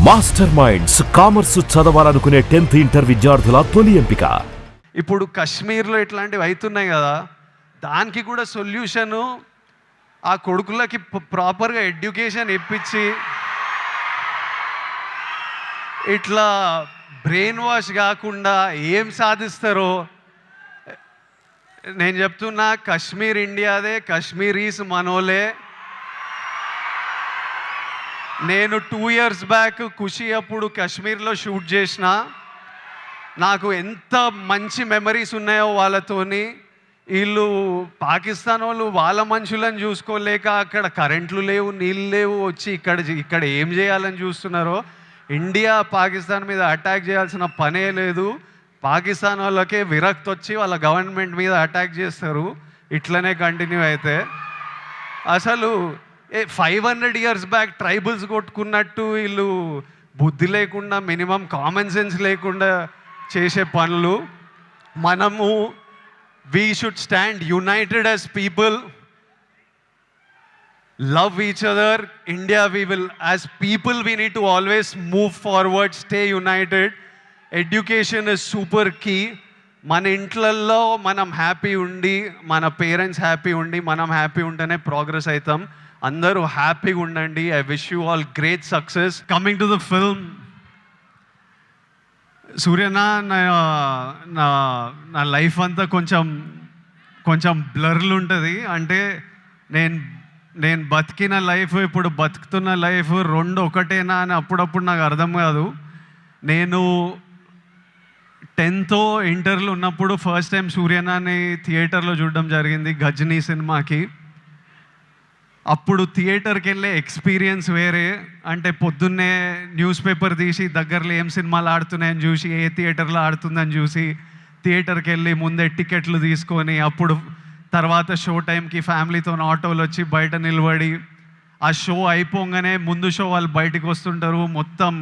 Master minds commerce చదవాలనుకునే 10th inter విద్యార్థుల తొలి ఎంపిక. ఇప్పుడు కాశ్మీర్లో ఇట్లాంటివి అవుతున్నాయి కదా, దానికి కూడా సొల్యూషను ఆ కొడుకులకి ప్రాపర్గా ఎడ్యుకేషన్ ఇప్పించి ఇట్లా బ్రెయిన్ వాష్ కాకుండా ఏం సాధిస్తారో నేను చెప్తున్నా. కాశ్మీర్ ఇండియాదే, కాశ్మీరీస్ మనోలే. నేను 2 years బ్యాక్ ఖుషి అప్పుడు కాశ్మీర్లో షూట్ చేసిన. నాకు ఎంత మంచి మెమరీస్ ఉన్నాయో వాళ్ళతోని. వీళ్ళు పాకిస్తాన్ వాళ్ళు వాళ్ళ మనుషులను చూసుకోలేక అక్కడ కరెంట్లు లేవు, నీళ్ళు లేవు, వచ్చి ఇక్కడ ఏం చేయాలని చూస్తున్నారో. ఇండియా పాకిస్తాన్ మీద అటాక్ చేయాల్సిన పనే లేదు. పాకిస్తాన్ వాళ్ళకే విరక్తి వచ్చి వాళ్ళ గవర్నమెంట్ మీద అటాక్ చేస్తారు. ఇట్లనే కంటిన్యూ అయితే అసలు 500 years బ్యాక్ ట్రైబల్స్ కొట్టుకున్నట్టు వీళ్ళు బుద్ధి లేకుండా, మినిమం కామన్ సెన్స్ లేకుండా చేసే పనులు. మనము we should stand united as people, love each other. India, as people we need to always move forward, stay united. Education is super key. మన ఇంట్లల్లో మనం హ్యాపీ ఉండి, మన పేరెంట్స్ హ్యాపీ ఉండి, మనం హ్యాపీ ఉంటేనే ప్రోగ్రెస్ అవుతాం. అందరూ హ్యాపీగా ఉండండి. I wish you all great success. Coming to the film, సూర్యన్న నా లైఫ్ అంతా కొంచెం బ్లర్లు ఉంటుంది. అంటే నేను బతికిన లైఫ్, ఇప్పుడు బతుకుతున్న లైఫ్ రెండు ఒకటేనా అని అప్పుడప్పుడు నాకు అర్థం కాదు. నేను 10th ఇంటర్లో ఉన్నప్పుడు ఫస్ట్ టైం సూర్యన్నని థియేటర్లో చూడడం జరిగింది, గజనీ సినిమాకి. అప్పుడు థియేటర్కి వెళ్ళే ఎక్స్పీరియన్స్ వేరే. అంటే పొద్దున్నే న్యూస్ పేపర్ తీసి దగ్గరలో ఏం సినిమాలు ఆడుతున్నాయని చూసి, ఏ థియేటర్లో ఆడుతుందని చూసి థియేటర్కి వెళ్ళి ముందే టికెట్లు తీసుకొని, అప్పుడు తర్వాత షో టైంకి ఫ్యామిలీతో ఆటోలు వచ్చి బయట నిలబడి, ఆ షో అయిపోగానే ముందు షో వాళ్ళు బయటకు వస్తుంటారు, మొత్తం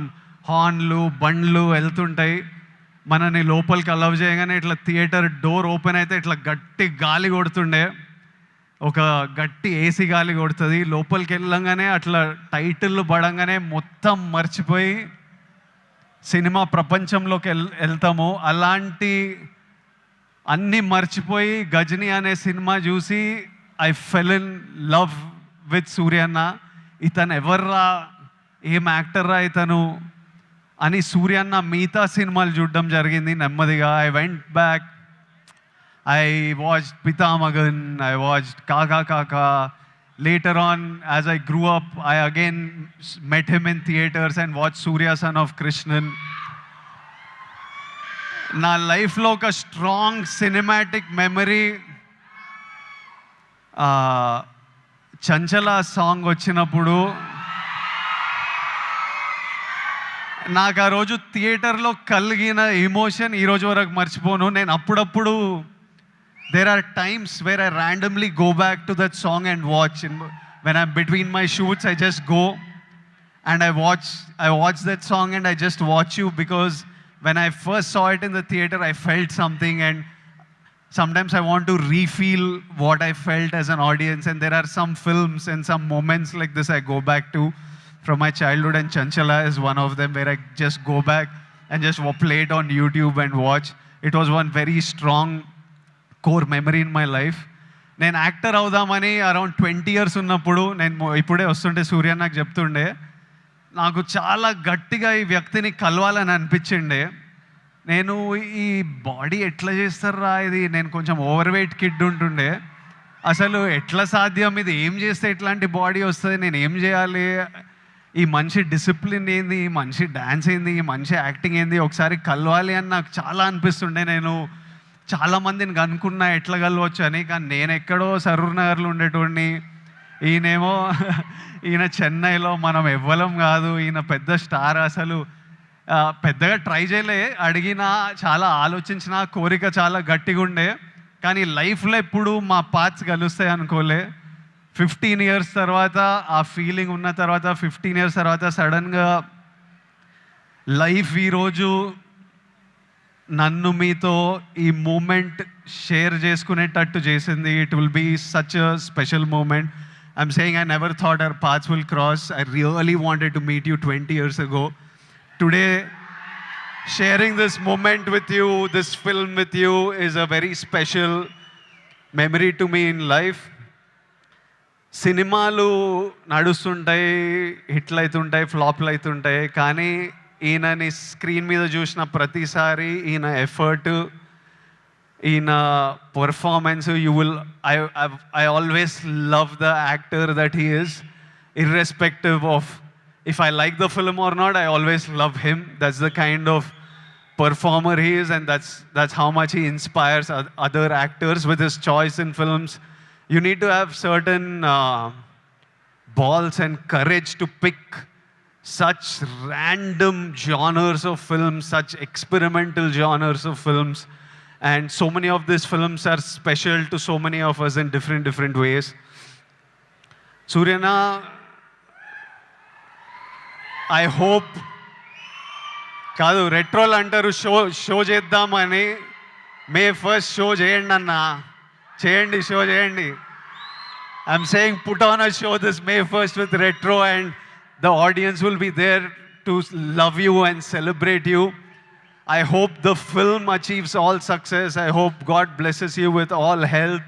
హార్న్లు బండ్లు వెళ్తుంటాయి. మనని లోపలికి అలౌ చేయగానే ఇట్లా థియేటర్ డోర్ ఓపెన్ అయితే ఇట్లా గట్టి గాలి కొడుతుండే, ఒక గట్టి ఏసీ గాలి కొడుతుంది. లోపలికి వెళ్ళంగానే అట్లా టైటిల్ పడంగానే మొత్తం మర్చిపోయి సినిమా ప్రపంచంలోకి వెళ్తాము. అలాంటి అన్నీ మర్చిపోయి గజనీ అనే సినిమా చూసి I fell in love with సూర్యన్న. ఇతను ఎవర్రా, ఏం యాక్టర్రా ఇతను అని సూర్యన్న మిగతా సినిమాలు చూడడం జరిగింది నెమ్మదిగా. I went back, I watched Pitamagan, I watched Kaka Kaka. Later on, as I grew up, I again met him in theaters and watched Surya Son of Krishnan. Na life lo oka strong cinematic memory, Chanchala song వచ్చినప్పుడు నాకు ఆ రోజు థియేటర్లో కలిగిన emotion ఈ రోజు వరకు మర్చిపోను. నేను అప్పుడప్పుడు there are times where I randomly go back to that song and watch. When I'm between my shoots, I just go and I watch that song and I just watch you, because when I first saw it in the theater, I felt something, and sometimes I want to refeel what I felt as an audience. And there are some films and some moments like this I go back to from my childhood, and Chanchala is one of them, where I just go back and just play it on YouTube and watch. It was one very strong core memory in my life. నేను actor అవుదామని around 20 years ఉన్నప్పుడు, నేను ఇప్పుడే వస్తుంటే సూర్య నాకు చెప్తుండే, నాకు చాలా గట్టిగా ఈ వ్యక్తిని కలవాలని అనిపించిండే. నేను ఈ బాడీ ఎట్లా చేస్తారా ఇది, నేను కొంచెం ఓవర్ వెయిట్ కిడ్ ఉంటుండే, అసలు ఎట్లా సాధ్యం, ఇది ఏం చేస్తే ఇట్లాంటి బాడీ వస్తుంది, నేను ఏం చేయాలి, ఈ మనిషి డిసిప్లిన్ ఏంది, ఈ మనిషి డ్యాన్స్ ఏంది, ఈ మనిషి యాక్టింగ్ ఏంది, ఒకసారి కలవాలి అని నాకు చాలా అనిపిస్తుండే. నేను చాలామందిని కనుక్కున్నా ఎట్లా కలవచ్చు అని, కానీ నేను ఎక్కడో సరూర్ నగర్లో ఉండేటోడిని, ఈయన చెన్నైలో, మనం ఎవ్వలం కాదు, ఈయన పెద్ద స్టార్. అసలు పెద్దగా ట్రై చేయలే, అడిగినా చాలా ఆలోచించిన, కోరిక చాలా గట్టిగా ఉండే, కానీ లైఫ్లో ఎప్పుడు మా పాత్స్ కలుస్తాయి అనుకోలే. 15 years తర్వాత ఆ ఫీలింగ్ ఉన్న తర్వాత, 15 years తర్వాత సడన్గా లైఫ్ ఈరోజు నన్ను మీతో ఈ మూమెంట్ షేర్ చేసుకునేటట్టు చేసింది. It will be such a special moment. I'm saying I never thought our paths will cross. I really wanted to meet you 20 years ago. today sharing this moment with you, this film with you is a very special memory to me in life. సినిమాలు నడుస్తుంటాయి, హిట్లు అవుతుంటాయి, ఫ్లాప్లు అవుతుంటాయి, కానీ ఈయనని screen మీద చూసిన ప్రతిసారి ఈయన ఎఫర్ట్, ఈయన performance, you will I always love the actor that he is, irrespective of if I like the film or not, I always love him. That's the kind of performer he is, and that's how much he inspires other actors with his choice in films. You need to have certain balls and courage to pick such random genres of films, such experimental genres of films, and so many of these films are special to so many of us in different ways. Suryana, I hope కాదు రెట్రోల్ అంటారు show చేద్దామని, మే 1st show చేయండి అన్న, చేయండి, show చేయండి. I'm saying put on a show this may 1st with retro, and the audience will be there to love you and celebrate you. I hope the film achieves all success. I hope God blesses you with all health,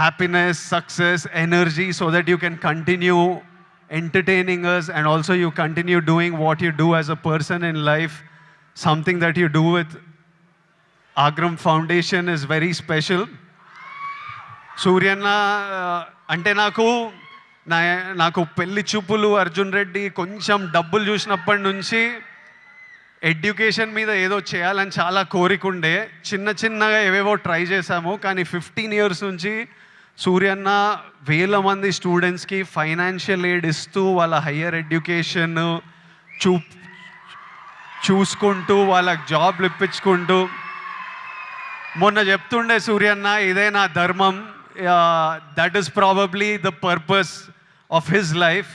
happiness, success, energy, so that you can continue entertaining us, and also you continue doing what you do as a person in life. Something that you do with Agram Foundation is very special. సూర్యన్న అంటే నాకు పెళ్లి చూపులు, అర్జున్ రెడ్డి, కొంచెం డబ్బులు చూసినప్పటి నుంచి education మీద ఏదో చేయాలని చాలా కోరికుండే. చిన్నగా ఏవేవో ట్రై చేశాము, కానీ 15 years నుంచి సూర్యన్న వేల మంది స్టూడెంట్స్కి ఫైనాన్షియల్ ఎయిడ్ ఇస్తూ వాళ్ళ హయ్యర్ ఎడ్యుకేషన్ చూసుకుంటూ వాళ్ళకి జాబ్లు ఇప్పించుకుంటూ, మొన్న చెప్తుండే సూర్యన్న, ఇదే నా ధర్మం, that is probably the purpose of his life.